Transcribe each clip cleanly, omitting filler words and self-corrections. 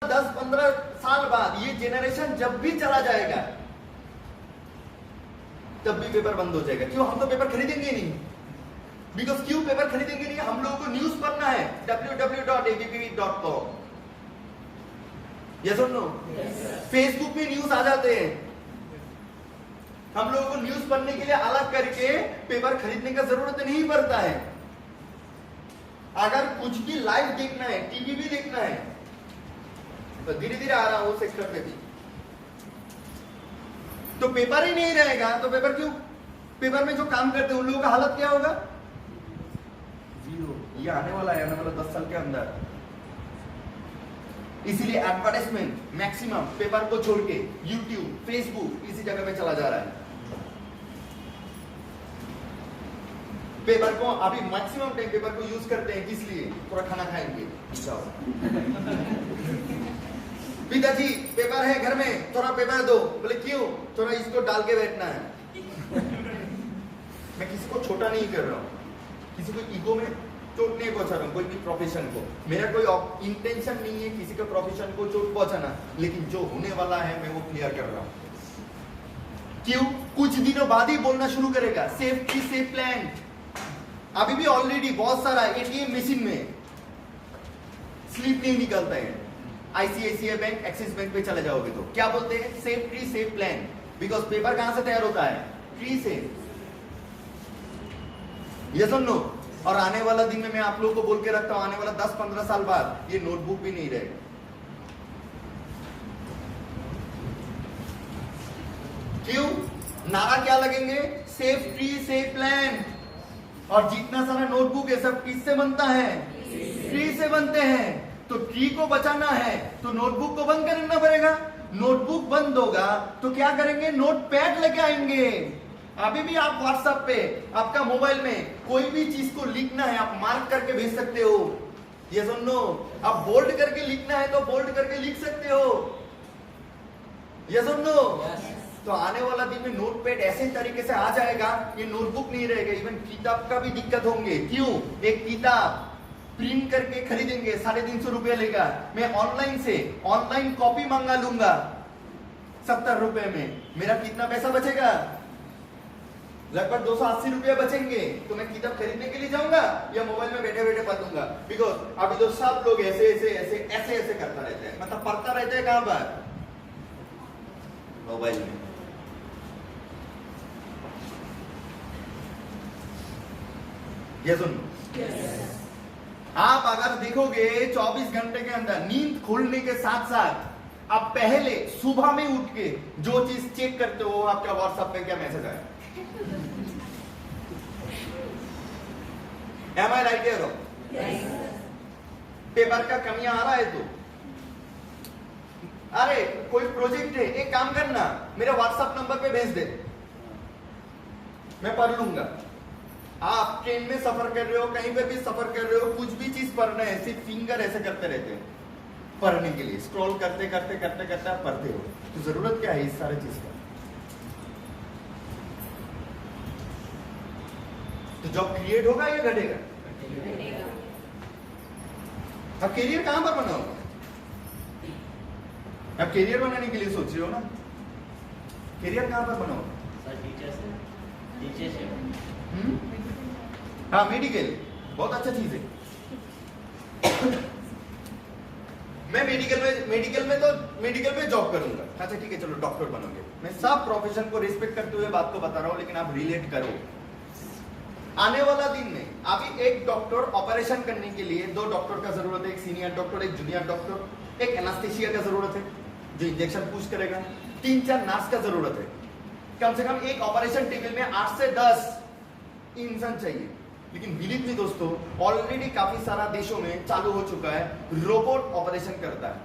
10-15 साल बाद ये जेनरेशन जब भी चला जाएगा तब भी पेपर बंद हो जाएगा। क्यों? हम तो पेपर खरीदेंगे नहीं। बिकॉज क्यों पेपर खरीदेंगे नहीं? हम लोगों को न्यूज पढ़ना है www.abp.com। यस और नो? फेसबुक में न्यूज आ जाते हैं। हम लोगों को न्यूज पढ़ने के लिए अलग करके पेपर खरीदने का जरूरत नहीं पड़ता है। अगर कुछ भी लाइव देखना है, टीवी भी देखना है, तो धीरे धीरे आ रहा हूं उस सेक्टर पे भी, तो पेपर ही नहीं रहेगा। तो पेपर क्यों? पेपर में जो काम करते हैं उन लोगों का हालत क्या होगा? जीरो। ये आने वाला है, आने वाला 10 साल के अंदर। इसीलिए एडवर्टाइजमेंट मैक्सिमम पेपर को छोड़ के यूट्यूब, फेसबुक इसी जगह में चला जा रहा है। पेपर को अभी मैक्सिमम टाइम पेपर को यूज करते हैं, किस लिए? थोड़ा खाना खाएंगे, पिताजी पेपर है घर में, थोड़ा पेपर दो। बोले क्यों? थोड़ा इसको डाल के बैठना है। मैं किसी को छोटा नहीं कर रहा हूं, किसी को ईगो में चोट नहीं पहुंचा रहा हूं, कोई भी प्रोफेशन को। मेरा कोई इंटेंशन नहीं है किसी के प्रोफेशन को चोट पहुंचाना, लेकिन जो होने वाला है मैं वो क्लियर कर रहा हूं। क्यों? कुछ दिनों बाद ही बोलना शुरू करेगा सेफ्टी सेफ प्लान। अभी भी ऑलरेडी बहुत सारा एटीएम मशीन में स्लिप नहीं निकलता है। आईसीआईसीआई बैंक, एक्सिस बैंक पे चले जाओगे तो क्या बोलते हैं? Safe tree safe plan. Because paper कहां से तैयार होता है? ट्री से। यस और नो? और आने वाला दिन में मैं आप लोगों को बोल के रखता हूं, आने वाला 10-15 साल बाद ये नोटबुक भी नहीं रहेगा। क्यों? नारा क्या लगेंगे? Safe tree safe plan. और जितना सारा नोटबुक है सब किससे बनता है? ट्री से बनते हैं। तो ट्री को बचाना है तो नोटबुक को बंद करना पड़ेगा। नोटबुक बंद होगा तो क्या करेंगे? नोटपैड लेके आएंगे। अभी भी आप व्हाट्सएप पे, आपका मोबाइल में कोई भी चीज को लिखना है, आप मार्क करके भेज सकते हो। यस और नो? आप बोल्ड करके लिखना है तो बोल्ड करके लिख सकते हो। यस और नो? तो आने वाला दिन में नोटपैड ऐसे तरीके से आ जाएगा, ये नोटबुक नहीं रहेगा। इवन किताब का भी दिक्कत होंगे। क्यों? एक किताब प्रिंट करके खरीदेंगे 350 रुपया लेगा। मैं ऑनलाइन से ऑनलाइन कॉपी मंगा लूंगा 70 रुपए में। मेरा कितना पैसा बचेगा? लगभग 280 रुपया बचेंगे। तो मैं किताब खरीदने के लिए जाऊंगा या मोबाइल में बैठे बैठे पढ़ लूंगा? बिकॉज अभी तो सब लोग ऐसे ऐसे ऐसे ऐसे ऐसे करता रहता है। मतलब पढ़ता रहता है कहां पर? मोबाइल में। ये सुन, आप अगर देखोगे 24 घंटे के अंदर नींद खुलने के साथ साथ आप पहले सुबह में उठ के जो चीज चेक करते हो, आपका व्हाट्सएप पे क्या मैसेज आया? Am I right here? Paper का कमियां आ रहा है तो अरे कोई प्रोजेक्ट है, एक काम करना, मेरे व्हाट्सएप नंबर पे भेज दे, मैं पढ़ लूंगा। आप ट्रेन में सफर कर रहे हो, कहीं पे भी सफर कर रहे हो, कुछ भी चीज पढ़ना है, सिर्फ फिंगर ऐसे करते रहते हैं पढ़ने के लिए। स्क्रॉल करते करते करते करते आप पढ़ते हो। तो जरूरत क्या है इस सारे चीज का? तो जॉब क्रिएट होगा या घटेगा? अब करियर कहां पर बनाओगे? अब करियर बनाने के लिए सोच रहे हो ना, करियर कहां पर बनाओगे? हाँ, मेडिकल बहुत अच्छा चीज है। मैं मेडिकल में जॉब करूंगा। अच्छा ठीक है, चलो डॉक्टर बनोगे। मैं सब प्रोफेशन को रिस्पेक्ट करते हुए बात को बता रहा हूं, लेकिन आप रिलेट करो। आने वाला दिन में अभी एक डॉक्टर ऑपरेशन करने के लिए 2 डॉक्टर का जरूरत है। एक सीनियर डॉक्टर, एक जूनियर डॉक्टर, एक एनास्थेसिया का जरूरत है जो इंजेक्शन पुश करेगा, 3-4 नर्स का जरूरत है। कम से कम एक ऑपरेशन टेबल में 8 से 10 इंसान चाहिए। लेकिन बिलीव मी दोस्तों, ऑलरेडी काफी सारा देशों में चालू हो चुका है, रोबोट ऑपरेशन करता है।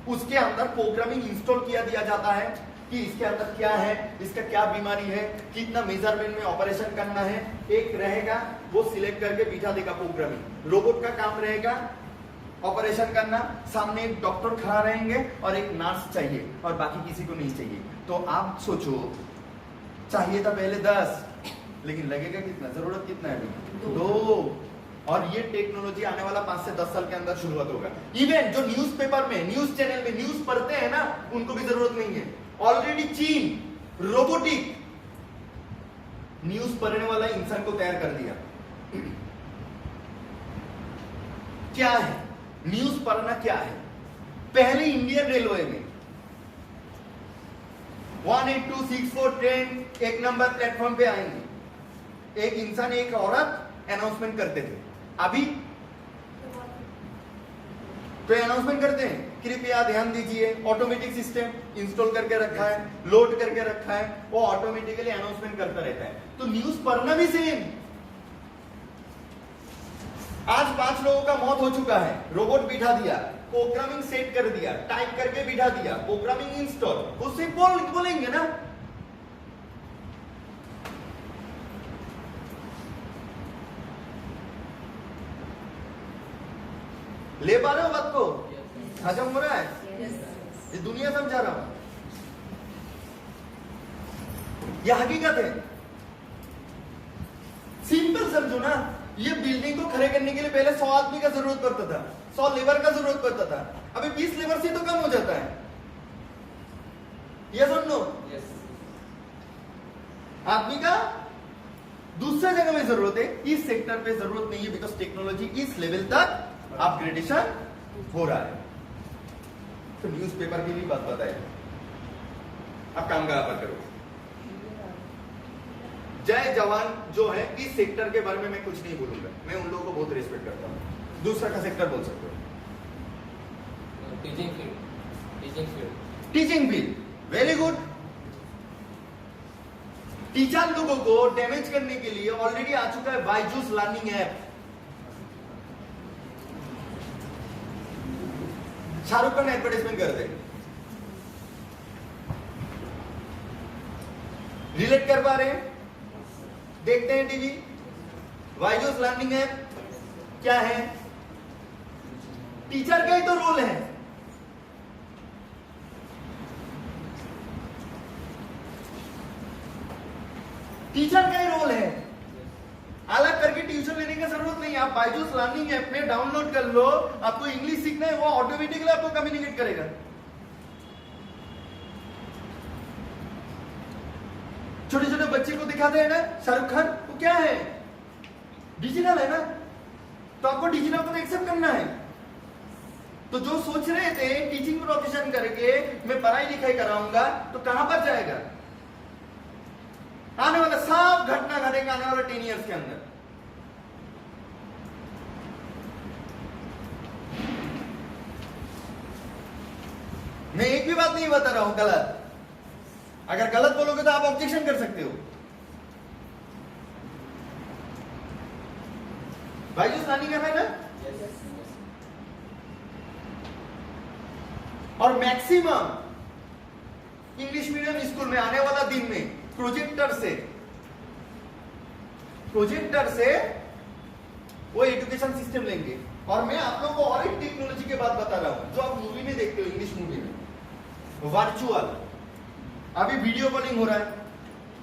उसके अंदर प्रोग्रामिंग इंस्टॉल किया दिया जाता है कि इसके अंदर क्या है, इसका क्या बीमारी है, कितना मेजरमेंट में ऑपरेशन करना है। एक रहेगा वो सिलेक्ट करके बिठा देगा प्रोग्रामिंग। रोबोट का काम रहेगा ऑपरेशन करना, सामने एक डॉक्टर खड़ा रहेंगे और एक नर्स चाहिए और बाकी किसी को नहीं चाहिए। तो आप सोचो, चाहिए था पहले 10, लेकिन लगेगा कितना? जरूरत कितना है अभी? 2। और ये टेक्नोलॉजी आने वाला 5 से 10 साल के अंदर शुरुआत होगा। इवन जो न्यूज़पेपर उनको भी जरूरत नहीं है। ऑलरेडी चीन रोबोटिक न्यूज पढ़ने वाला इंसान को तैयार कर दिया। क्या है न्यूज पढ़ना? क्या है? पहले इंडियन रेलवे में 18264 ट्रेन एक नंबर प्लेटफॉर्म पे आएंगे, एक इंसान एक औरत अनाउंसमेंट करते थे। अभी तो अनाउंसमेंट करते हैं, कृपया ध्यान दीजिए, ऑटोमेटिक सिस्टम इंस्टॉल करके रखा है, लोड करके रखा है, वो ऑटोमेटिकली अनाउंसमेंट करता रहता है। तो न्यूज पढ़ना भी सेम। आज 5 लोगों का मौत हो चुका है, रोबोट बिठा दिया, प्रोग्रामिंग सेट कर दिया, टाइप करके बिठा दिया, प्रोग्रामिंग इंस्टॉल, उससे बोलेंगे ना। ले पा रहे हो बात को? हजम हो रहा है? ये दुनिया समझा रहा हूं, यह हकीकत है। सिंपल समझो ना, ये बिल्डिंग को खड़े करने के लिए पहले 100 आदमी का जरूरत पड़ता था, 100 लेबर का जरूरत पड़ता था, अभी 20 लेबर से तो कम हो जाता है। यस और नो? आदमी का दूसरे जगह में जरूरत है, इस सेक्टर पे जरूरत नहीं है, बिकॉज टेक्नोलॉजी इस लेवल तक अपग्रेडेशन हो रहा है। तो न्यूज़पेपर की भी बात बताए, अब काम कहां पर करो। जय जवान जो है, इस सेक्टर के बारे में मैं कुछ नहीं बोलूंगा, मैं उन लोगों को बहुत रिस्पेक्ट करता हूं। दूसरा का सेक्टर बोल सकते हो। Teaching field very good. Teacher लोगों को डैमेज करने के लिए ऑलरेडी आ चुका है Byju's learning app. Shahrukh Khan advertisement कर दे, रिलेट कर पा रहे हैं? देखते हैं टीवी। बायजूस लर्निंग ऐप क्या है? टीचर का ही तो रोल है। टीचर का ही रोल है, अलग करके ट्यूशन लेने की जरूरत नहीं है। आप बायजूस लर्निंग ऐप में डाउनलोड कर लो, आपको इंग्लिश सीखना है, वो ऑटोमेटिकली आपको कम्युनिकेट करेगा। छोटे छोटे बच्चे को दिखाते हैं ना शाहरुख खान, वो क्या है? डिजिटल है ना, तो आपको डिजिटल को एक्सेप्ट करना है। तो जो सोच रहे थे टीचिंग प्रोफेशन करके मैं पढ़ाई लिखाई कराऊंगा, तो कहां पर जाएगा? आने वाला सब घटना घटेगा आने वाला 10 इयर्स के अंदर। मैं एक भी बात नहीं बता रहा हूं गलत, अगर गलत बोलोगे तो आप ऑब्जेक्शन कर सकते हो। बायजूस लर्निंग ऐप है ना? और मैक्सिमम इंग्लिश मीडियम स्कूल में आने वाला दिन में प्रोजेक्टर से वो एजुकेशन सिस्टम लेंगे। और मैं आप लोगों को और एक टेक्नोलॉजी के बात बता रहा हूं, जो आप मूवी में देखते हो, इंग्लिश मूवी में, वर्चुअल। अभी वीडियो कॉलिंग हो रहा है,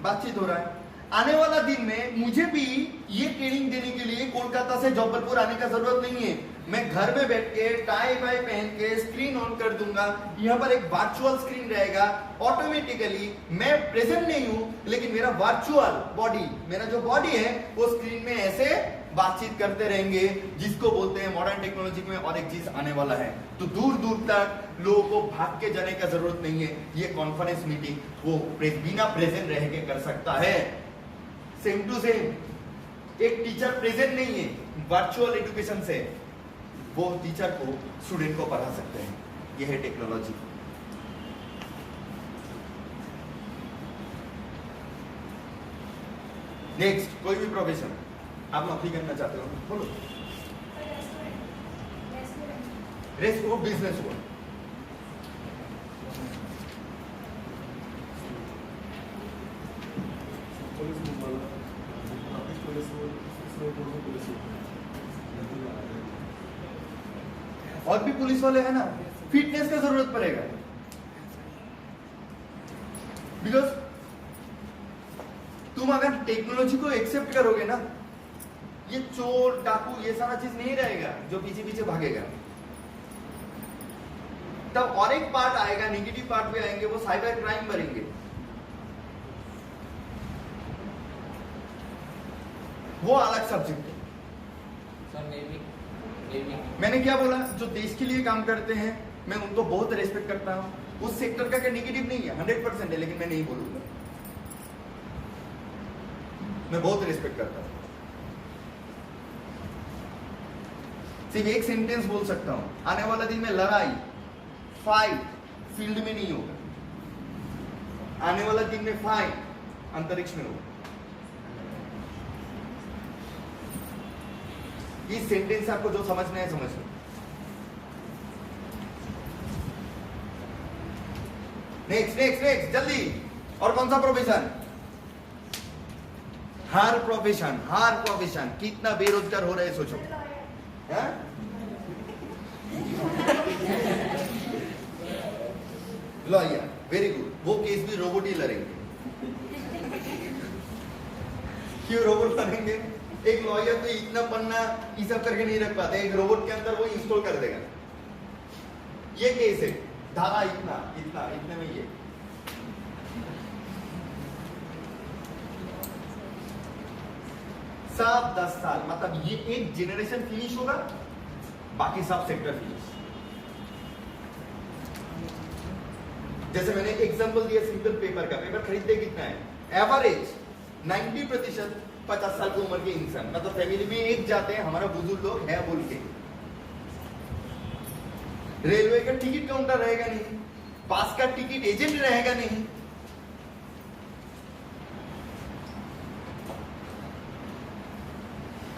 बातचीत हो रहा है। आने वाला दिन में मुझे भी ये ट्रेनिंग देने के लिए कोलकाता से जबलपुर आने का जरूरत नहीं है। मैं घर में बैठ के टाई वाई पहन के स्क्रीन ऑन कर दूंगा, यहाँ पर एक वर्चुअल स्क्रीन रहेगा, ऑटोमेटिकली मैं प्रेजेंट नहीं हूं, लेकिन मेरा वर्चुअल बॉडी, मेरा जो बॉडी है वो स्क्रीन में ऐसे बातचीत करते रहेंगे, जिसको बोलते हैं मॉडर्न टेक्नोलॉजी में और एक चीज आने वाला है। तो दूर दूर तक लोगों को भाग के जाने का जरूरत नहीं है। ये कॉन्फ्रेंस मीटिंग वो बिना प्रेजेंट रह के कर सकता है। सेम टू सेम, एक टीचर प्रेजेंट नहीं है, वर्चुअल एजुकेशन से वो टीचर को स्टूडेंट को पढ़ा सकते हैं। यह है टेक्नोलॉजी। नेक्स्ट, कोई भी प्रोफेशन आप नौकरी करना चाहते हो, बोलो। रेस्ट हो, बिजनेस हो, और भी पुलिस वाले हैं ना, फिटनेस का जरूरत पड़ेगा। बिकॉज तुम अगर टेक्नोलॉजी को एक्सेप्ट करोगे ना, ये चोर डाकू ये सारा चीज नहीं रहेगा जो पीछे पीछे भागेगा। तब और एक पार्ट आएगा, नेगेटिव पार्ट भी आएंगे, वो साइबर क्राइम करेंगे। वो अलग सब्जेक्ट है। सर नेवी मैंने क्या बोला, जो देश के लिए काम करते हैं मैं उनको बहुत रेस्पेक्ट करता हूं। उस सेक्टर का क्या नेगेटिव नहीं है, 100% है, लेकिन मैं नहीं बोलूंगा। मैं बहुत रेस्पेक्ट करता हूं। सिर्फ एक सेंटेंस बोल सकता हूं, आने वाला दिन में लड़ाई फाइट फील्ड में नहीं होगा, आने वाला दिन में फाइट अंतरिक्ष में होगा। इस सेंटेंस आपको जो समझना है समझ लो। नेक्स्ट नेक्स्ट नेक्स्ट जल्दी। और कौन सा प्रोफेशन? हर प्रोफेशन कितना बेरोजगार हो रहे हैं सोचो। लॉयर, वेरी गुड, वो केस भी रोबोट ही लड़ेंगे। क्यों रोबोट लड़ेंगे? एक लॉयर तो इतना पन्ना ये सब करके नहीं रख पाते, एक रोबोट के अंदर वो इंस्टॉल कर देगा। ये केस है, धारा इतना इतना इतने में ये सब 10 साल, मतलब ये एक जेनरेशन फिनिश होगा, बाकी सब सेक्टर फिनिश। जैसे मैंने एग्जांपल दिया सिंपल पेपर का, पेपर खरीदते कितना है? एवरेज 90% 50 साल की उम्र के इंसान, मतलब फैमिली में एक जाते हैं, हमारा बुजुर्ग लोग है बोल के। रेलवे का टिकट काउंटर रहेगा नहीं, पास का टिकट एजेंट रहेगा नहीं।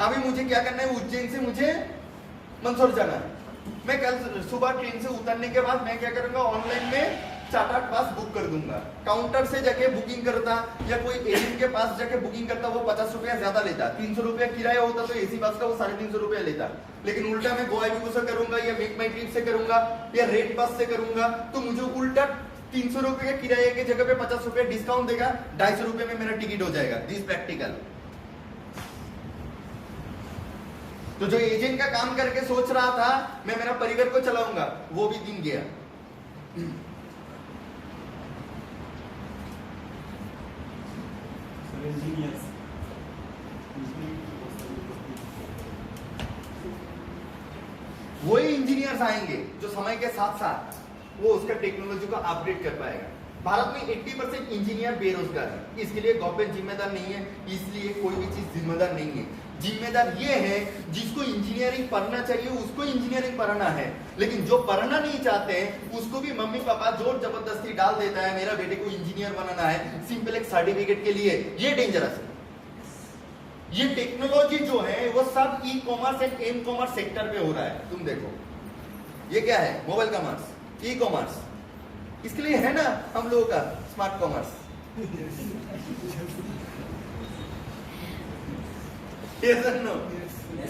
अभी मुझे क्या करना है, उज्जैन से मुझे मंदसौर जाना है। मैं कल सुबह ट्रेन से उतरने के बाद मैं क्या करूंगा, ऑनलाइन में चार्टर्ड पास बुक कर दूंगा। काउंटर से जाके बुकिंग करता या कोई एजेंट के पास जाके बुकिंग करता, वो 50 रुपया ज्यादा लेता। 300 रुपया किराया होता तो एसी बस का वो 350 रुपया लेता। लेकिन उल्टा मैं गोवा से करूंगा या मेक माई ट्रिप से करूंगा या रेड बस से करूंगा, तो मुझे उल्टा 300 रुपये के किराए की जगह पे 50 रुपया डिस्काउंट देगा, 250 रुपये में मेरा टिकट हो जाएगा। This practical. तो जो एजेंट का काम करके सोच रहा था मैं मेरा परिवार को चलाऊंगा, वो भी दिन गया। वही इंजीनियर्स आएंगे जो समय के साथ साथ वो उसका टेक्नोलॉजी को अपडेट कर पाएगा। भारत में 80% इंजीनियर बेरोजगार है, इसके लिए गवर्नमेंट जिम्मेदार नहीं है, इसलिए कोई भी चीज जिम्मेदार नहीं है। जिम्मेदार ये है जिसको इंजीनियरिंग पढ़ना चाहिए उसको इंजीनियरिंग पढ़ना है, लेकिन जो पढ़ना नहीं चाहते हैं उसको भी मम्मी पापा जोर जबरदस्ती डाल देता है, मेरा बेटे को इंजीनियर बनाना है सिंपल एक सर्टिफिकेट के लिए। ये डेंजरस है। ये टेक्नोलॉजी जो है वो सब e commerce and M commerce sector पे हो रहा है। तुम देखो ये क्या है, मोबाइल कॉमर्स, ई कॉमर्स, इसके लिए है ना हम लोगों का स्मार्ट कॉमर्स।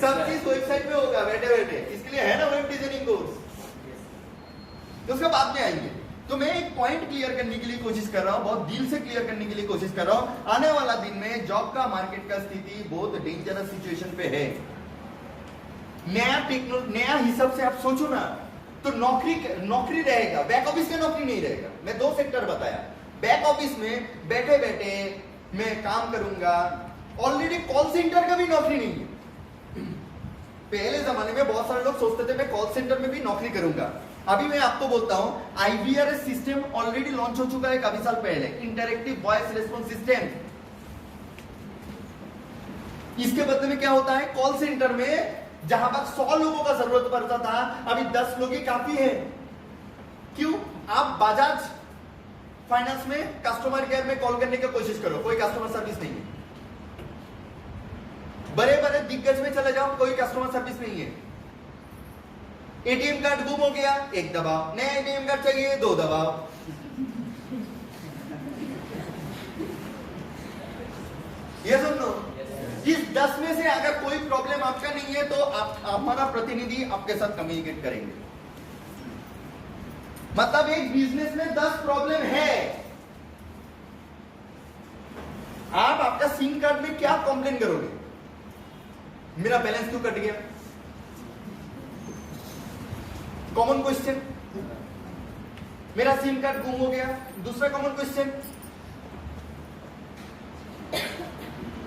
सब चीज वेबसाइट पे होगा बैठे बैठे, इसके लिए है ना वेब डिजाइनिंग कोर्स। तो उसके बाद में आएंगे। तो मैं एक पॉइंट क्लियर करने के लिए कोशिश कर रहा हूं, बहुत दिल से क्लियर करने के लिए कोशिश कर रहा हूं। आने वाला दिन में जॉब का मार्केट का स्थिति बहुत डेंजरस सिचुएशन पे है। नया हिसाब से आप सोचो ना, तो नौकरी रहेगा, बैक ऑफिस में नौकरी नहीं रहेगा। मैं 2 सेक्टर बताया। बैक ऑफिस में बैठे बैठे मैं काम करूंगा, ऑलरेडी कॉल सेंटर का भी नौकरी नहीं है। पहले जमाने में बहुत सारे लोग सोचते थे मैं कॉल सेंटर में भी नौकरी करूंगा। अभी मैं आपको बोलता हूं IVRS सिस्टम ऑलरेडी लॉन्च हो चुका है काफी साल पहले, इंटरैक्टिव वॉइस रिस्पॉन्स सिस्टम। इसके बदले में क्या होता है, कॉल सेंटर में जहां पर 100 लोगों का जरूरत पड़ता था, अभी 10 लोग ही काफी है। क्यों? आप बजाज फाइनेंस में कस्टमर केयर में कॉल करने की कोशिश करो, कोई कस्टमर सर्विस नहीं है। बड़े बड़े दिग्गज में चले जाओ, कोई कस्टमर सर्विस नहीं है। एटीएम कार्ड गुम हो गया, 1 दबाओ, नया एटीएम कार्ड चाहिए 2 दबाओ। ये सुन लो, इस 10 में से अगर कोई प्रॉब्लम आपका नहीं है तो हमारा प्रतिनिधि आपके साथ कम्युनिकेट करेंगे। मतलब एक बिजनेस में 10 प्रॉब्लम है। आप आपका सिम कार्ड में क्या कंप्लेन करोगे? मेरा बैलेंस क्यों कट गया? Common question. मेरा सिम कार्ड गुम हो गया। दूसरा कॉमन क्वेश्चन,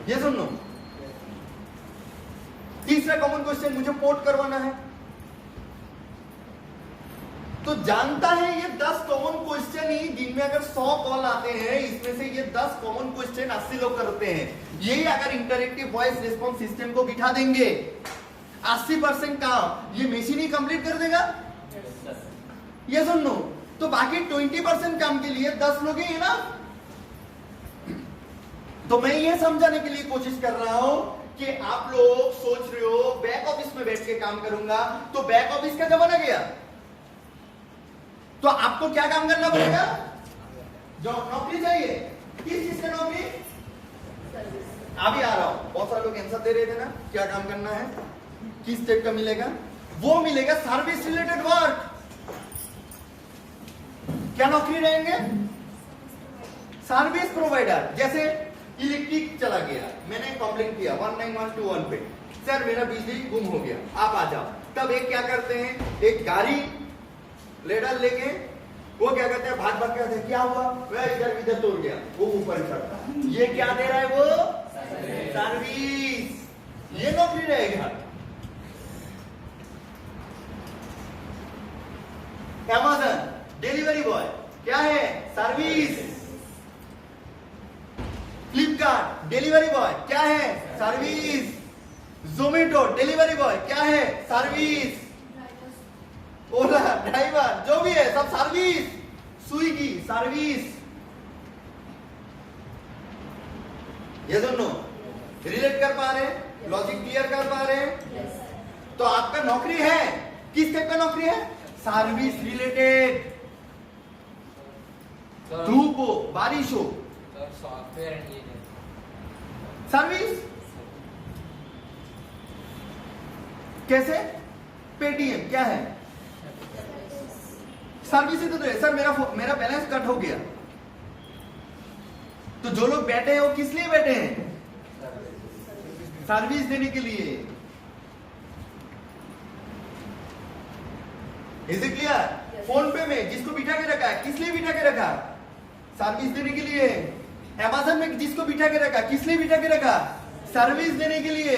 ये सुन लो। तीसरा कॉमन क्वेश्चन, मुझे पोर्ट करवाना है। तो जानता है ये 10 कॉमन क्वेश्चन ही, जिनमें अगर 100 कॉल आते हैं, इसमें से ये 10 कॉमन क्वेश्चन 80 लोग करते हैं। यही अगर इंटरैक्टिव वॉइस रिस्पॉन्स सिस्टम को बिठा देंगे, 80% काम ये मशीन ही कंप्लीट कर देगा। ये सुन लो। तो बाकी 20% काम के लिए 10 लोग ही है ना। तो मैं ये समझाने के लिए कोशिश कर रहा हूं कि आप लोग सोच रहे हो बैक ऑफिस में बैठ के काम करूंगा, तो बैक ऑफिस का जमाना गया। तो आपको क्या काम करना पड़ेगा? जो नौकरी चाहिए, किस चीज की नौकरी? अभी आ रहा हूं। बहुत सारे लोग आंसर दे रहे थे ना, क्या काम करना है, किस टाइप का मिलेगा? वो मिलेगा सर्विस रिलेटेड वर्क। क्या नौकरी रहेंगे? Service provider. जैसे इलेक्ट्रिक चला गया, मैंने कंप्लेंट किया 19121 पे, सर मेरा बिजली गुम हो गया, आप आ जाओ। तब एक क्या करते हैं, एक गाड़ी लेडर लेके वो क्या करते हैं, भाग भाग के आते हैं, क्या हुआ, वह इधर इधर तोड़ गया, वो ऊपर चढ़ता है। ये क्या दे रहा है? वो सर्विस। ये नौकरी रहेगा। अमेज़न डिलीवरी बॉय क्या है? सर्विस। फ्लिपकार्ट डिलीवरी बॉय क्या है? सर्विस। जोमेटो डिलीवरी बॉय क्या है? सर्विस। ओला ड्राइवर जो भी है सब सर्विस। Swiggy service. ये दोनों रिलेट कर पा रहे, लॉजिक क्लियर कर पा रहे? तो आपका नौकरी है, किस टाइप का नौकरी है? Service related. धूप हो, बारिश हो, सॉफ्टवेयर इंजीनियर सर्विस। कैसे? पेटीएम क्या है? सर्विस ही तो है। सर मेरा बैलेंस कट हो गया। तो जो लोग बैठे हैं वो किस लिए बैठे हैं? सर्विस देने के लिए। Is it clear? फोन पे में जिसको बिठा के रखा है, किस लिए बिठा के रखा? सर्विस देने के लिए। अमेज़न में जिसको बिठा के रखा, किस लिए बिठा के रखा? सर्विस देने के लिए।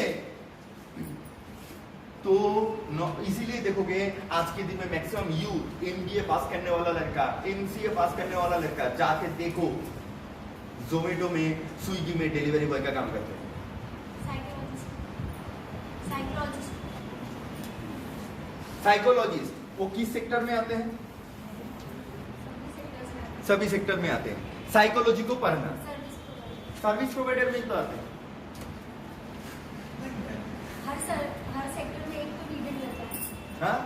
तो इसीलिए देखोगे आज के दिन में मैक्सिमम यूथ एमबीए पास करने वाला लड़का, एमसीए पास करने वाला लड़का जाके देखो जोमेटो में, स्विगी में डिलीवरी बॉय का काम करते हैं। साइकोलॉजिस्ट वो किस सेक्टर में आते हैं? सभी सेक्टर में आते हैं। साइकोलॉजी को पढ़ना, सर्विस प्रोवाइडर में तो आते हैं। हर सेक्टर में एक तो लीडर रहता है। हाँ,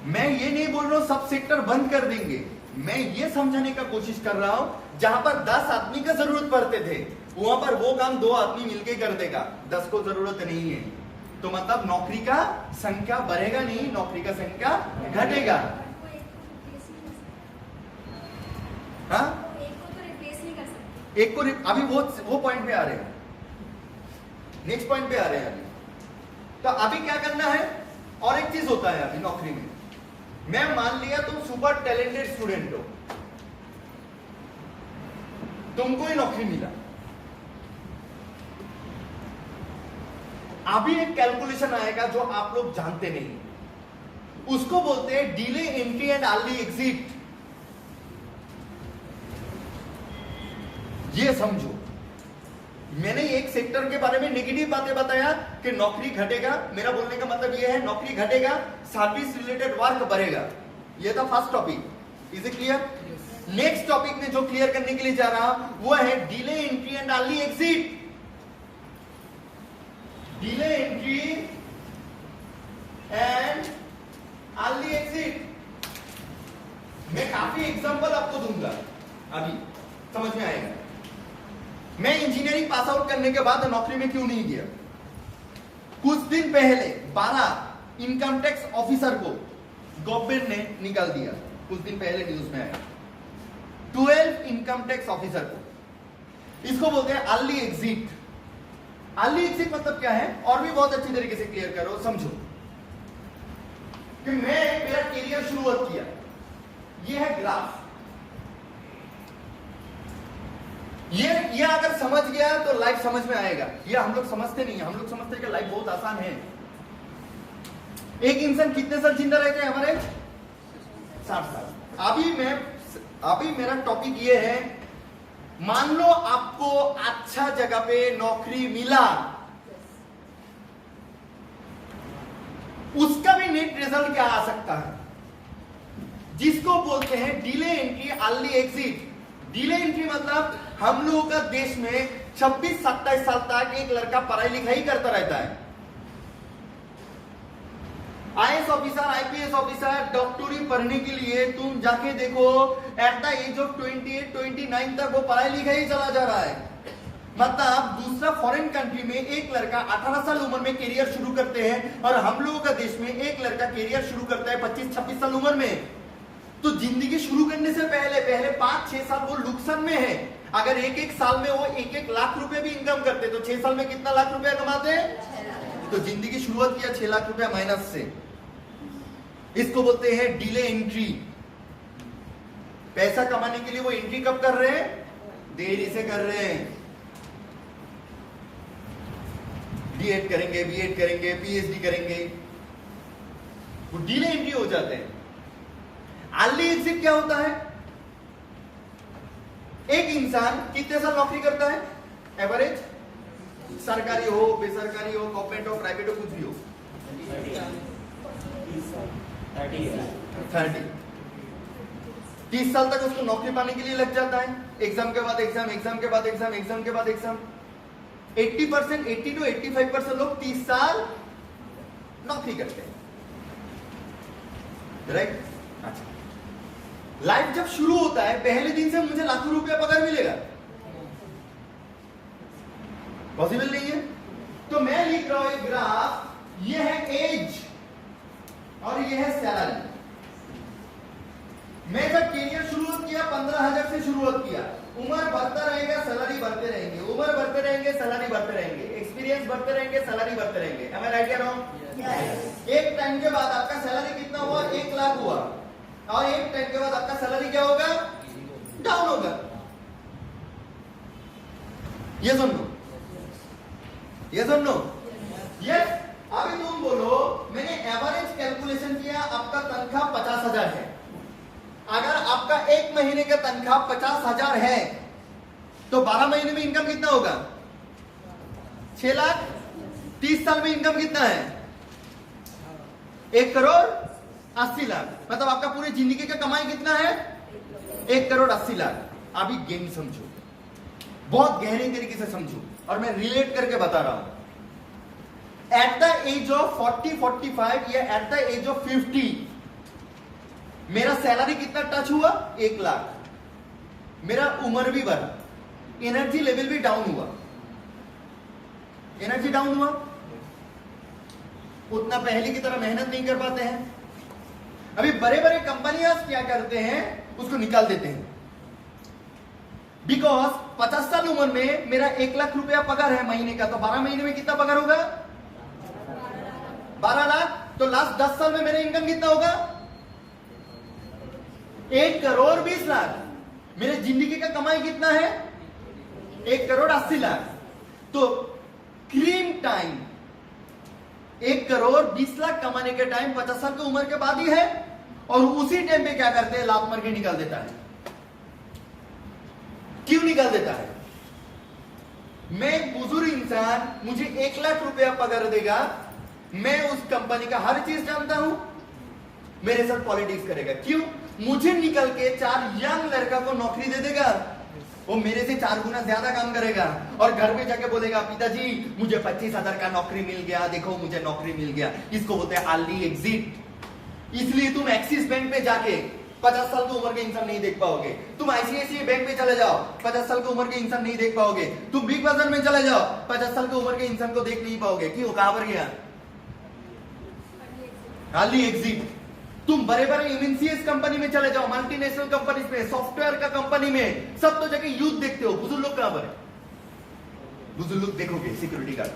मैं ये नहीं बोल रहा हूं सब सेक्टर बंद कर देंगे। मैं ये समझाने का कोशिश कर रहा हूं जहां पर 10 आदमी का जरूरत पड़ते थे, वहां पर वो काम 2 आदमी मिलके कर देगा, 10 को जरूरत नहीं है। तो मतलब नौकरी का संख्या बढ़ेगा नहीं, नौकरी का संख्या घटेगा। हाँ, एक को तो रिप्लेस नहीं कर सकते। एक को अभी वो पॉइंट पे आ रहे हैं, नेक्स्ट पॉइंट पे आ रहे हैं अभी। तो अभी क्या करना है? और एक चीज होता है अभी नौकरी में, मैं मान लिया तुम सुपर टैलेंटेड स्टूडेंट हो, तुमको ही नौकरी मिला। अभी एक कैलकुलेशन आएगा जो आप लोग जानते नहीं, उसको बोलते हैं delay entry and early exit. ये समझो, मैंने एक सेक्टर के बारे में नेगेटिव बातें बताया कि नौकरी घटेगा। मेरा बोलने का मतलब यह है नौकरी घटेगा, सर्विस रिलेटेड वर्क बढ़ेगा। ये था first topic. Is it clear? Next topic में जो क्लियर करने के लिए जा रहा वो है delay entry and early exit. Delay entry and early exit. मैं काफी एग्जांपल आपको दूंगा, अभी समझ में आएगा। मैं इंजीनियरिंग पास आउट करने के बाद नौकरी में क्यों नहीं गया? कुछ दिन पहले 12 इनकम टैक्स ऑफिसर को गवर्नमेंट ने निकाल दिया, कुछ दिन पहले न्यूज में आया। 12 इनकम टैक्स ऑफिसर को, इसको बोलते हैं अर्ली एग्जिट। अर्ली एग्जिट मतलब क्या है? और भी बहुत अच्छी तरीके से क्लियर करो, समझो कि मैं मेरा कैरियर शुरुआत किया, ये है ग्राफ। ये अगर समझ गया तो लाइफ समझ में आएगा। ये हम लोग समझते नहीं है, हम लोग समझते हैं कि लाइफ बहुत आसान है। एक इंसान कितने साल जिंदा रहते हैं हमारे? 60 साल। अभी मेरा टॉपिक ये है, मान लो आपको अच्छा जगह पे नौकरी मिला, उसका भी नेट रिजल्ट क्या आ सकता है, जिसको बोलते हैं delay entry, early exit. Delay entry मतलब हम लोगों का देश में 26-27 साल तक एक लड़का पढ़ाई लिखाई करता रहता है। आईएएस ऑफिसर, आईपीएस ऑफिसर, डॉक्टरी पढ़ने के लिए तुम जाके देखो, एट द एज ऑफ 28-29 तक वो पढ़ाई लिखाई चला जा रहा है। मतलब दूसरा फॉरेन कंट्री में एक लड़का 18 साल उम्र में करियर शुरू करते हैं, और हम लोगों का देश में एक लड़का करियर शुरू करता है 25-26 साल उम्र में। तो जिंदगी शुरू करने से पहले 5-6 साल वो नुकसान में है। अगर एक साल में वो 1 लाख रुपए भी इनकम करते तो 6 साल में कितना लाख रुपया कमाते हैं? तो जिंदगी शुरुआत किया 6 लाख रुपया माइनस से। इसको बोलते हैं डिले एंट्री। पैसा कमाने के लिए वो एंट्री कब कर रहे हैं? देरी से कर रहे हैं। डीएड करेंगे, बीएड करेंगे, पीएचडी करेंगे, वो डिले एंट्री हो जाते हैं। अर्ली एग्जिट क्या होता है? एक इंसान कितने साल नौकरी करता है एवरेज? सरकारी हो, बेसरकारी हो, गवर्नमेंट हो, प्राइवेट हो, कुछ भी हो, 30 साल तक उसको नौकरी पाने के लिए लग जाता है। एग्जाम के बाद एग्जाम, एग्जाम के बाद एग्जाम, एग्जाम के बाद एग्जाम। 80% 80 to 85% लोग 30 साल नौकरी करते हैं, राइट? अच्छा, लाइफ जब शुरू होता है पहले दिन से मुझे लाखों रुपया पगार मिलेगा, पॉसिबल नहीं है। तो मैं लिख रहा हूं एक ग्राफ, ये है एज और ये है सैलरी। मैं जब करियर शुरुआत किया 15,000 से शुरुआत किया। उम्र बढ़ता रहेगा, सैलरी बढ़ते रहेंगे, उम्र बढ़ते रहेंगे, सैलरी बढ़ते रहेंगे, एक्सपीरियंस बढ़ते रहेंगे, सैलरी बढ़ते रहेंगे। am I right या wrong? एक टाइम के बाद आपका सैलरी कितना हुआ? 1 लाख हुआ, और एक टाइम के बाद आपका सैलरी क्या होगा? डाउन होगा। ये सुन लो, ये सुन लो, यस। अभी तुम बोलो, मैंने एवरेज कैलकुलेशन किया, आपका तनख्वाह 50,000 है। अगर आपका एक महीने का तनख्वाह 50,000 है तो 12 महीने में इनकम कितना होगा? 6 लाख। 30 साल में इनकम कितना है? 1 करोड़ 80 लाख। मतलब आपका पूरी जिंदगी का कमाई कितना है? 1 करोड़ 80 लाख। अभी गेम समझो, बहुत गहरे तरीके से समझो, और मैं रिलेट करके बता रहा हूं। एट द एज ऑफ 40-45 या एट द एज ऑफ 50 मेरा सैलरी कितना टच हुआ? 1 लाख। मेरा उम्र भी बढ़ा, एनर्जी लेवल भी डाउन हुआ। एनर्जी डाउन हुआ, उतना पहले की तरह मेहनत नहीं कर पाते हैं। अभी बड़े बड़े कंपनियां क्या करते हैं? उसको निकाल देते हैं, बिकॉज 50 साल उम्र में मेरा 1 लाख रुपया पगार है महीने का, तो 12 महीने में कितना पगार होगा? 12 लाख। तो लास्ट 10 साल में मेरा इनकम कितना होगा? 1 करोड़ 20 लाख। मेरे जिंदगी का कमाई कितना है? 1 करोड़ 80 लाख। तो क्रीम टाइम 1 करोड़ 20 लाख कमाने के टाइम 50 साल की उम्र के बाद ही है, और उसी टाइम पे क्या करते हैं? लात मार के निकाल देता है। क्यों निकाल देता है? मैं एक बुजुर्ग इंसान, मुझे 1 लाख रुपया पगार देगा, मैं उस कंपनी का हर चीज जानता हूं, मेरे साथ पॉलिटिक्स करेगा। क्यों? मुझे निकल के 4 यंग लड़का को नौकरी दे देगा, वो मेरे से 4 गुना ज्यादा काम करेगा, और घर पे जाके बोलेगा, पिताजी मुझे 25,000 का नौकरी मिल गया, देखो मुझे नौकरी मिल गया। इसको बोलते हैं अर्ली एग्जिट। इसलिए तुम एक्सिस बैंक पे जाके 50 साल की उम्र के इंसान नहीं देख पाओगे। तुम आईसीआईसीआई बैंक पे चले जाओ, 50 साल की उम्र के इंसान नहीं देख पाओगे। तुम बिग बाजार में चले जाओ, 50 साल की उम्र के इंसान को देख नहीं पाओगे। क्यों? कहां पर गया? Early exit. तुम बड़े बड़े एमएनसीएस कंपनी में चले जाओ, मल्टीनेशनल कंपनी में, सॉफ्टवेयर का कंपनी में, सब तो जगह यूथ देखते हो। बुजुर्ग लोग कहां पर है? बुजुर्ग लोग देखोगे सिक्योरिटी गार्ड।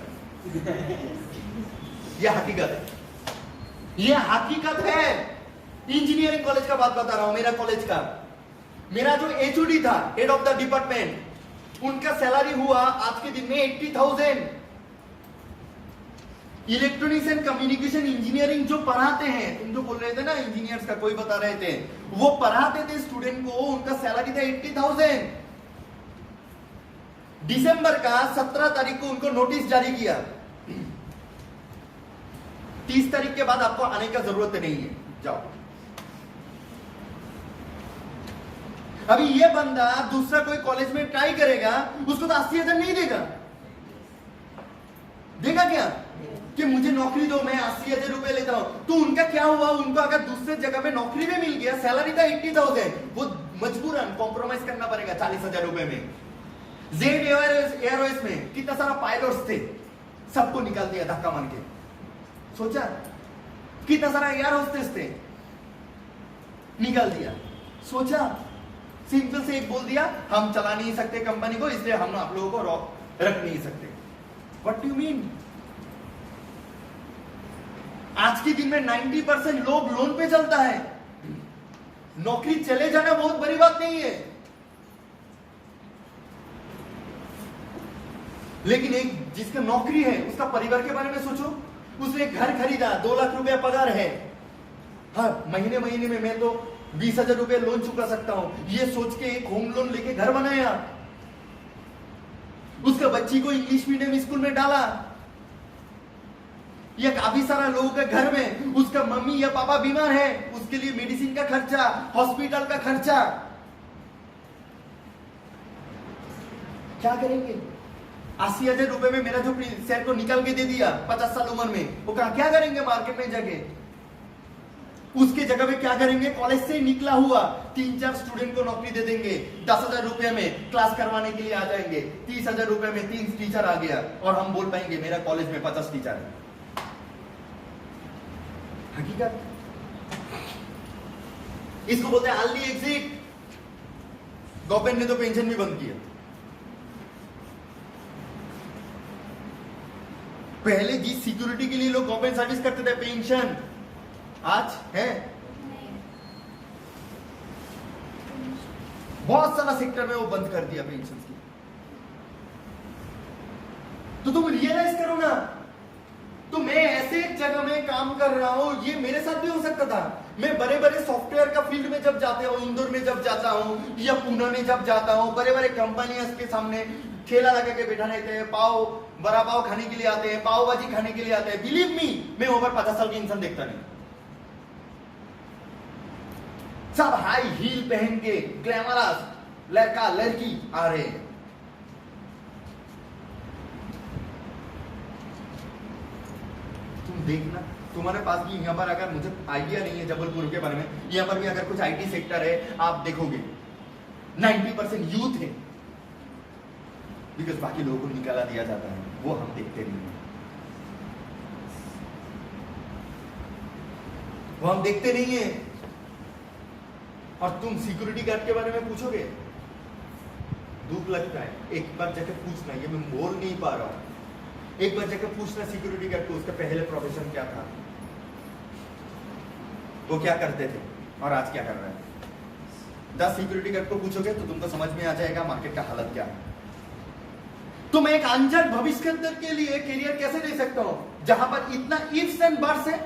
यह हकीकत है, यह हकीकत है। इंजीनियरिंग कॉलेज का बात बता रहा हूं, मेरा कॉलेज का। मेरा जो एचओडी था, हेड ऑफ द डिपार्टमेंट, उनका सैलरी हुआ आज के दिन में 80,000। इलेक्ट्रॉनिक्स एंड कम्युनिकेशन इंजीनियरिंग जो पढ़ाते हैं, तुम जो बोल रहे थे ना इंजीनियर्स का, कोई बता रहे थे, वो पढ़ाते थे स्टूडेंट को, उनका सैलरी था 80,000। दिसंबर का 17 तारीख को उनको नोटिस जारी किया, 30 तारीख के बाद आपको आने का जरूरत नहीं है, जाओ। अभी ये बंदा दूसरा कोई कॉलेज में ट्राई करेगा, उसको तो 80,000 नहीं देगा। देगा क्या कि मुझे नौकरी दो, मैं 80,000 रुपए लेता हूं। तो उनका क्या हुआ, उनको अगर दूसरे जगह में नौकरी भी मिल गया, सैलरी था 80,000, वो मजबूरन कॉम्प्रोमाइज करना पड़ेगा 40,000 रुपए में। जेड एयरवेज में कितना सारा पायलट्स थे, सबको निकाल दिया धक्का मार के। सोचा कितना सारा एयर होस्टेस थे, निकाल दिया। सोचा सिंपल से एक बोल दिया, हम चला नहीं सकते कंपनी को, इसलिए हम आप लोगों को रख नहीं सकते। What do you mean? आज के दिन में 90% लोग लोन पे चलता है। नौकरी चले जाना बहुत बड़ी बात नहीं है, लेकिन एक जिसका नौकरी है उसका परिवार के बारे में सोचो। उसने घर खरीदा, 2 लाख रुपया पगार है, हाँ महीने महीने में मैं तो 20,000 रुपए लोन चुका सकता हूं, ये सोच के एक होम लोन लेके घर बनाया। उसका बच्ची को इंग्लिश मीडियम स्कूल में डाला। या काफी सारा लोगों के घर में उसका मम्मी या पापा बीमार है, उसके लिए मेडिसिन का खर्चा, हॉस्पिटल का खर्चा। क्या करेंगे? 80,000 रुपए में मेरा जो सर को निकाल के दे दिया 50 साल उम्र में, वो क्या करेंगे मार्केट में जाके? उसके जगह में क्या करेंगे? कॉलेज से निकला हुआ 3-4 स्टूडेंट को नौकरी दे देंगे, 10,000 रुपए में क्लास करवाने के लिए आ जाएंगे, 30,000 रुपए में 3 टीचर आ गया, और हम बोल पाएंगे मेरा कॉलेज में 50 टीचर है। हकीकत इसको बोलते हैं अर्ली एग्जिट। गवर्नमेंट ने तो पेंशन भी बंद किया। पहले जिस सिक्योरिटी के लिए लोग गवर्नमेंट सर्विस करते थे, पेंशन, आज है बहुत सारा सेक्टर में वो बंद कर दिया पेंशन की। तो तुम रियलाइज करो ना, तो मैं ऐसे एक जगह में काम कर रहा हूं, ये मेरे साथ भी हो सकता था। मैं बड़े बड़े सॉफ्टवेयर का फील्ड में जब जाते हूं, इंदौर में जब जाता हूं या पुणे में जब जाता हूं, बड़े बड़े कंपनियां के सामने ठेला लगा के बैठा रहते हैं, पाव बड़ा पाव खाने के लिए आते हैं, पाव भाजी खाने के लिए आते हैं। बिलीव मी, मैं ओवर 50 साल की इंसान देखता नहीं। सब हाई हील पहन के ग्लैमरस लड़का लड़की आ रहे हैं। तुम देखना, तुम्हारे पास भी यहां पर अगर, मुझे आइडिया नहीं है जबलपुर के बारे में, यहां पर भी अगर कुछ आईटी सेक्टर है, आप देखोगे 90% यूथ है, बिकॉज बाकी लोगों को निकाला दिया जाता है, वो हम देखते नहीं है, वो हम देखते नहीं है। और तुम सिक्योरिटी गार्ड के बारे में पूछोगे, दुख लगता है। एक बार जाकर पूछना, ये मैं बोल नहीं पा रहा हूं, एक बार जाकर पूछना सिक्योरिटी गार्ड को उसका पहले प्रोफेशन क्या था, वो क्या करते थे और आज क्या कर रहे हैं। 10 सिक्योरिटी गार्ड को पूछोगे तो तुमको समझ में आ जाएगा मार्केट का हालत क्या है। तो मैं एक अनजान भविष्य के लिए करियर कैसे दे सकता हूं जहां पर इतना इफ्स एंड बट्स है।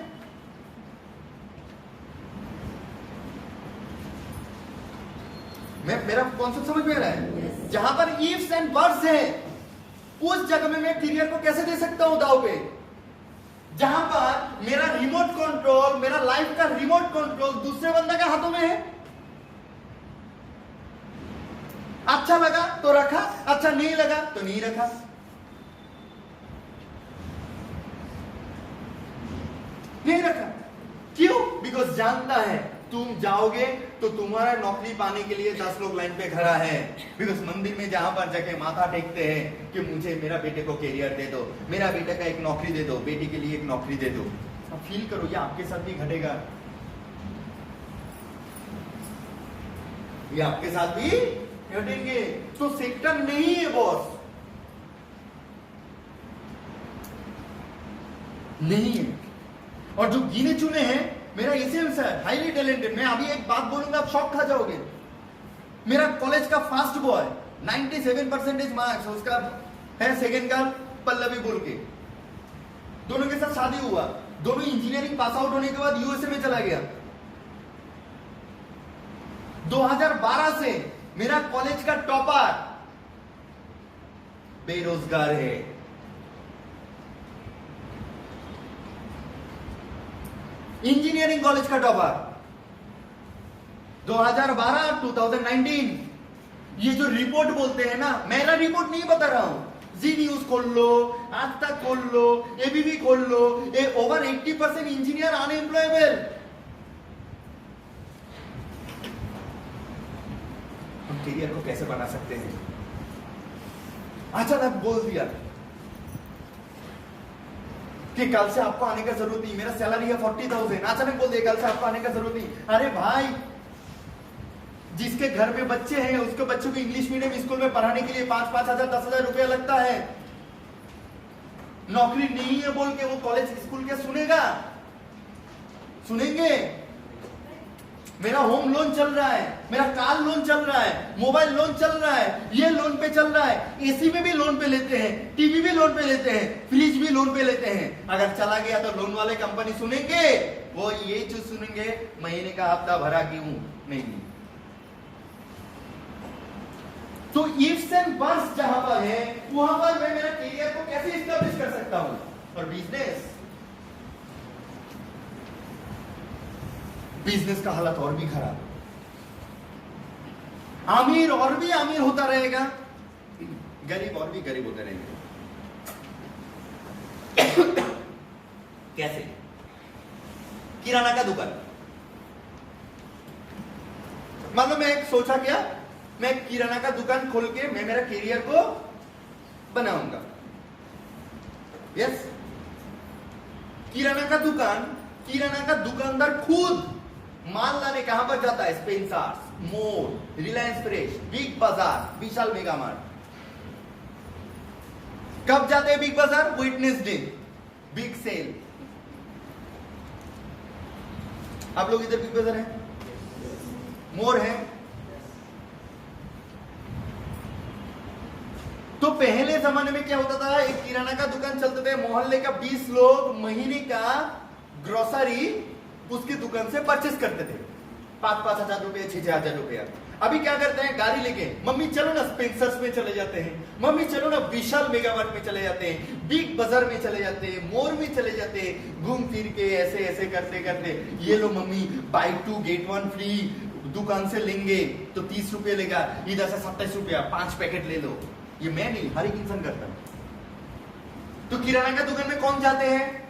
मेरा कॉन्सेप्ट समझ में आ रहा है? जहां पर इफ्स एंड बट्स है, उस जगह में मैं करियर को कैसे दे सकता हूं दाव पे, जहां पर मेरा रिमोट कंट्रोल, मेरा लाइफ का रिमोट कंट्रोल दूसरे बंदा के हाथों में है। अच्छा लगा तो रखा, अच्छा नहीं लगा तो नहीं रखा। नहीं रखा क्यों? बिकॉज जानता है तुम जाओगे तो तुम्हारा नौकरी पाने के लिए 10 लोग लाइन पे खड़ा है। बिकॉज मंदिर में जहां पर जाके माथा टेकते हैं कि मुझे मेरा बेटे को कैरियर दे दो, मेरा बेटे का एक नौकरी दे दो, बेटी के लिए एक नौकरी दे दो। अब फील करो ये आपके साथ भी घटेगा, ये आपके साथ भी घटेंगे। तो सेक्टर नहीं है बॉस, नहीं है। और जो गिने चुने हैं, मेरा एसेंस है हाईली टैलेंटेड। मैं अभी एक बात बोलूंगा आप शॉक खा जाओगे। मेरा कॉलेज का फर्स्ट बॉय 97% मार्क्स, उसका है सेकंड का पल्लवी बोल के। दोनों के साथ शादी हुआ, दोनों इंजीनियरिंग पास आउट होने के बाद यूएसए में चला गया। 2012 से मेरा कॉलेज का टॉपर बेरोजगार है। इंजीनियरिंग कॉलेज का टॉपर 2012-2019। ये जो रिपोर्ट बोलते हैं ना, मेरा रिपोर्ट नहीं बता रहा हूं, जी न्यूज खोल लो, आज तक खोल लो, एबीपी खोल लो, ओवर 80% इंजीनियर अनएम्प्लॉयबल। हम करियर को कैसे बना सकते हैं? अचानक बोल दिया कि कल से आपको आने का जरूरत नहीं, मेरा सैलरी है 40,000। अचानक बोल दिया कल से आपको आने का जरूरत नहीं। अरे भाई, जिसके घर में बच्चे हैं उसके बच्चों को इंग्लिश मीडियम स्कूल में पढ़ाने के लिए 5-5 हजार 10,000 रुपया लगता है। नौकरी नहीं है बोल के वो कॉलेज स्कूल क्या सुनेगा? सुनेंगे? मेरा होम लोन चल रहा है, मेरा कार लोन चल रहा है, मोबाइल लोन चल रहा है, ये लोन पे चल रहा है, एसी में भी लोन पे लेते हैं, टीवी भी लोन पे लेते हैं, फ्रिज भी लोन पे लेते हैं। अगर चला गया तो लोन वाले कंपनी सुनेंगे? वो ये चीज सुनेंगे, महीने का हफ्ता भरा क्यों नहीं। तो इफ्स एंड बट्स जहां पर है, वहां पर मैं मेरा करियर को कैसे एस्टैब्लिश कर सकता हूं। और बिजनेस का हालत और भी खराब, अमीर और भी अमीर होता रहेगा, गरीब और भी गरीब होते रहेंगे। कैसे? किराना का दुकान, मान लो मैं एक सोचा क्या, मैं किराना का दुकान खोल के मैं मेरा करियर को बनाऊंगा। यस, किराना का दुकान, किराना का दुकानदार खुद माल लाने कहां पर जाता है? Spencer's, More, Reliance Fresh, Big Bazaar, Vishal Mega Mart. कब जाते हैं Big Bazaar? Wednesday, big sale. आप लोग इधर बिग बाजार है, मोर है। तो पहले जमाने में क्या होता था, एक किराना का दुकान चलते थे, मोहल्ले का 20 लोग महीने का ग्रोसरी उसकी दुकान से परचेस करते थे, 5-5 हजार रुपया, 6-6 हजार रुपया। अभी क्या करते हैं, गाड़ी लेके मम्मी चलो ना स्पेंसर्स में चले जाते हैं, मम्मी चलो ना विशाल मेगा मार्ट में चले जाते हैं, बिग बाजार में चले जाते हैं, मोर में चले जाते हैं, घूम फिर के ऐसे ऐसे करते करते ये लो मम्मी बाय 2 गेट 1 फ्री दुकान से लेंगे तो 30 रुपये लेगा, इधर से 27 रुपया, 5 पैकेट ले लो। ये मैं नहीं, हर एक इंसान करता है। तो किराना का दुकान में कौन जाते हैं?